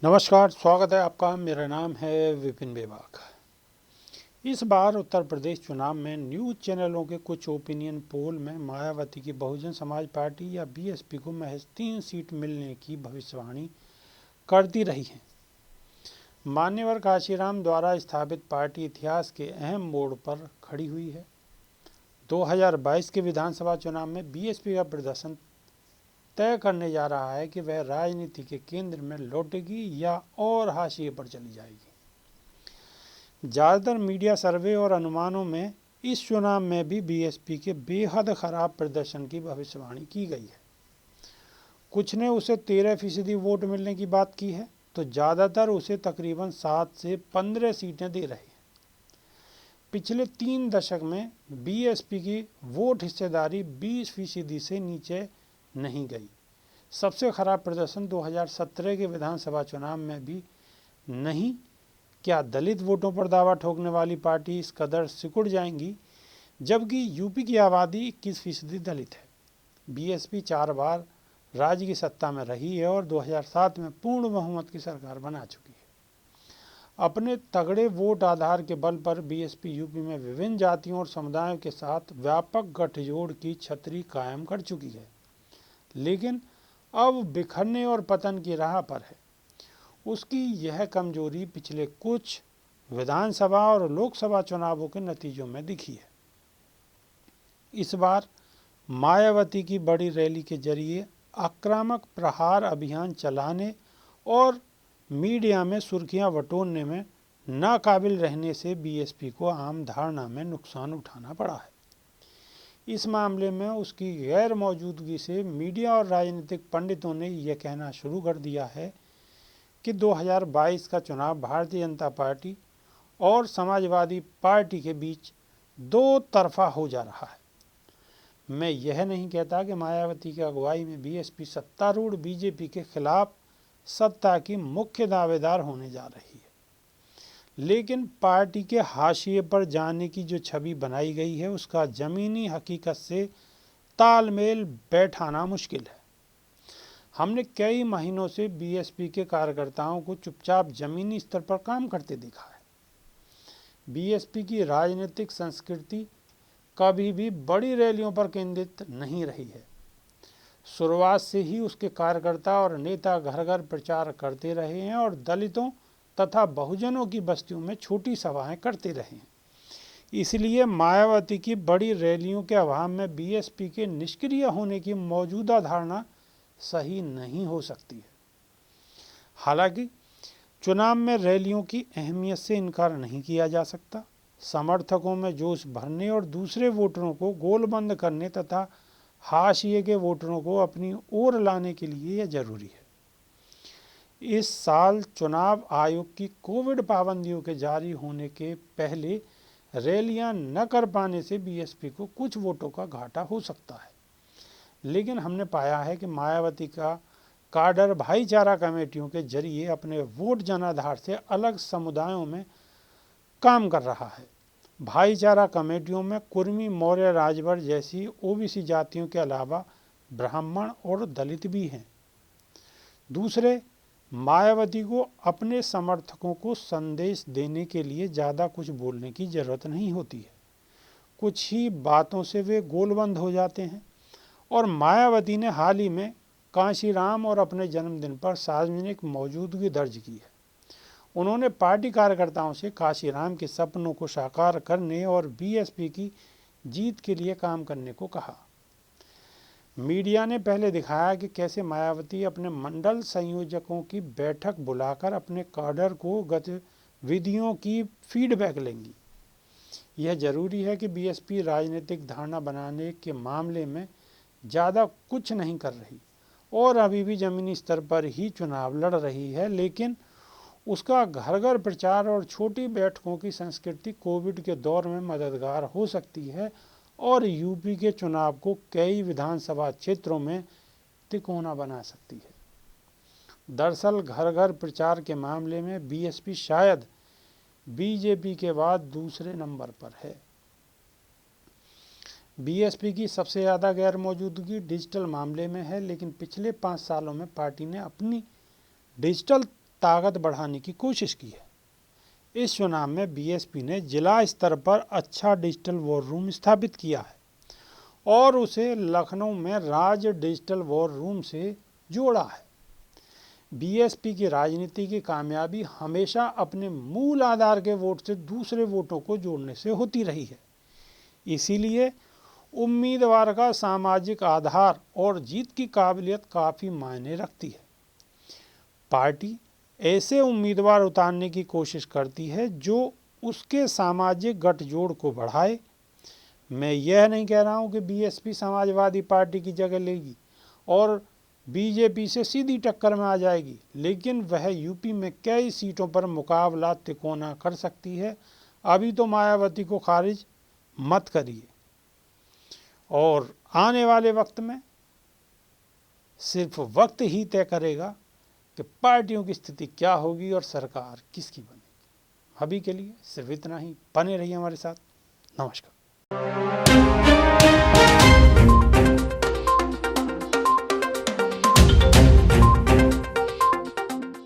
नमस्कार, स्वागत है आपका। मेरा नाम है विपिन बेबाक। इस बार उत्तर प्रदेश चुनाव में न्यूज़ चैनलों के कुछ ओपिनियन पोल में मायावती की बहुजन समाज पार्टी या बीएसपी को महज 3 सीट मिलने की भविष्यवाणी करती रही है। मान्यवर काशीराम द्वारा स्थापित पार्टी इतिहास के अहम मोड़ पर खड़ी हुई है। 2022 के विधानसभा चुनाव में बीएसपी का प्रदर्शन तय करने जा रहा है कि वह राजनीति के केंद्र में लौटेगी या और हाशिए पर चली जाएगी। ज़्यादातर मीडिया सर्वे और अनुमानों में इस चुनाव में भी बीएसपी के बेहद खराब प्रदर्शन की भविष्यवाणी की गई है। कुछ ने उसे 13% वोट मिलने की बात की है, तो ज़्यादातर उसे तकरीबन 7 से 15 सीटें दे रहे हैं। पिछले 3 दशक में बीएसपी की वोट हिस्सेदारी 20% से नीचे नहीं गई। सबसे खराब प्रदर्शन 2017 के विधानसभा चुनाव में भी नहीं। क्या दलित वोटों पर दावा ठोकने वाली पार्टी इस कदर सिकुड़ जाएंगी, जबकि यूपी की आबादी 21% दलित है। बीएसपी 4 बार राज्य की सत्ता में रही है और 2007 में पूर्ण बहुमत की सरकार बना चुकी है। अपने तगड़े वोट आधार के बल पर बीएसपी यूपी में विभिन्न जातियों और समुदायों के साथ व्यापक गठजोड़ की छतरी कायम कर चुकी है, लेकिन अब बिखरने और पतन की राह पर है। उसकी यह कमजोरी पिछले कुछ विधानसभा और लोकसभा चुनावों के नतीजों में दिखी है। इस बार मायावती की बड़ी रैली के जरिए आक्रामक प्रहार अभियान चलाने और मीडिया में सुर्खियां बटोरने में नाकाबिल रहने से बीएसपी को आम धारणा में नुकसान उठाना पड़ा है। इस मामले में उसकी गैर मौजूदगी से मीडिया और राजनीतिक पंडितों ने यह कहना शुरू कर दिया है कि 2022 का चुनाव भारतीय जनता पार्टी और समाजवादी पार्टी के बीच दो तरफा हो जा रहा है। मैं यह नहीं कहता कि मायावती की अगुवाई में बीएसपी सत्तारूढ़ बीजेपी के खिलाफ सत्ता की मुख्य दावेदार होने जा रही है, लेकिन पार्टी के हाशिए पर जाने की जो छवि बनाई गई है उसका ज़मीनी हकीकत से तालमेल बैठाना मुश्किल है। हमने कई महीनों से बीएसपी के कार्यकर्ताओं को चुपचाप ज़मीनी स्तर पर काम करते देखा है। बीएसपी की राजनीतिक संस्कृति कभी भी बड़ी रैलियों पर केंद्रित नहीं रही है। शुरुआत से ही उसके कार्यकर्ता और नेता घर घर प्रचार करते रहे हैं और दलितों तथा बहुजनों की बस्तियों में छोटी सभाएं करते रहे हैं। इसलिए मायावती की बड़ी रैलियों के अभाव में बीएसपी के निष्क्रिय होने की मौजूदा धारणा सही नहीं हो सकती है। हालांकि चुनाव में रैलियों की अहमियत से इनकार नहीं किया जा सकता। समर्थकों में जोश भरने और दूसरे वोटरों को गोलबंद करने तथा हाशिए के वोटरों को अपनी ओर लाने के लिए यह जरूरी है। इस साल चुनाव आयोग की कोविड पाबंदियों के जारी होने के पहले रैलियां न कर पाने से बीएसपी को कुछ वोटों का घाटा हो सकता है, लेकिन हमने पाया है कि मायावती का काडर भाईचारा कमेटियों के जरिए अपने वोट जनाधार से अलग समुदायों में काम कर रहा है। भाईचारा कमेटियों में कुर्मी, मौर्य, राजभर जैसी ओबीसी जातियों के अलावा ब्राह्मण और दलित भी हैं। दूसरे, मायावती को अपने समर्थकों को संदेश देने के लिए ज़्यादा कुछ बोलने की ज़रूरत नहीं होती है। कुछ ही बातों से वे गोलबंद हो जाते हैं और मायावती ने हाल ही में काशीराम और अपने जन्मदिन पर सार्वजनिक मौजूदगी दर्ज की है। उन्होंने पार्टी कार्यकर्ताओं से काशीराम के सपनों को साकार करने और बीएसपी की जीत के लिए काम करने को कहा। मीडिया ने पहले दिखाया कि कैसे मायावती अपने मंडल संयोजकों की बैठक बुलाकर अपने काडर को गतिविधियों की फीडबैक लेंगी। यह जरूरी है कि बीएसपी राजनीतिक धारणा बनाने के मामले में ज़्यादा कुछ नहीं कर रही और अभी भी ज़मीनी स्तर पर ही चुनाव लड़ रही है, लेकिन उसका घर घर प्रचार और छोटी बैठकों की संस्कृति कोविड के दौर में मददगार हो सकती है और यूपी के चुनाव को कई विधानसभा क्षेत्रों में तिकोना बना सकती है। दरअसल घर घर प्रचार के मामले में बीएसपी शायद बीजेपी के बाद दूसरे नंबर पर है। बीएसपी की सबसे ज़्यादा गैर मौजूदगी डिजिटल मामले में है, लेकिन पिछले 5 सालों में पार्टी ने अपनी डिजिटल ताकत बढ़ाने की कोशिश की है। इस चुनाव में बीएसपी ने जिला स्तर पर अच्छा डिजिटल वॉर रूम स्थापित किया है और उसे लखनऊ में राज्य डिजिटल वॉर रूम से जोड़ा है। बीएसपी की राजनीति की कामयाबी हमेशा अपने मूल आधार के वोट से दूसरे वोटों को जोड़ने से होती रही है। इसीलिए उम्मीदवार का सामाजिक आधार और जीत की काबिलियत काफ़ी मायने रखती है। पार्टी ऐसे उम्मीदवार उतारने की कोशिश करती है जो उसके सामाजिक गठजोड़ को बढ़ाए। मैं यह नहीं कह रहा हूं कि बीएसपी समाजवादी पार्टी की जगह लेगी और बीजेपी से सीधी टक्कर में आ जाएगी, लेकिन वह यूपी में कई सीटों पर मुकाबला तिकोना कर सकती है। अभी तो मायावती को खारिज मत करिए और आने वाले वक्त में सिर्फ वक्त ही तय करेगा कि पार्टियों की स्थिति क्या होगी और सरकार किसकी बनेगी। अभी के लिए सिर्फ इतना ही। बने रहिए हमारे साथ। नमस्कार।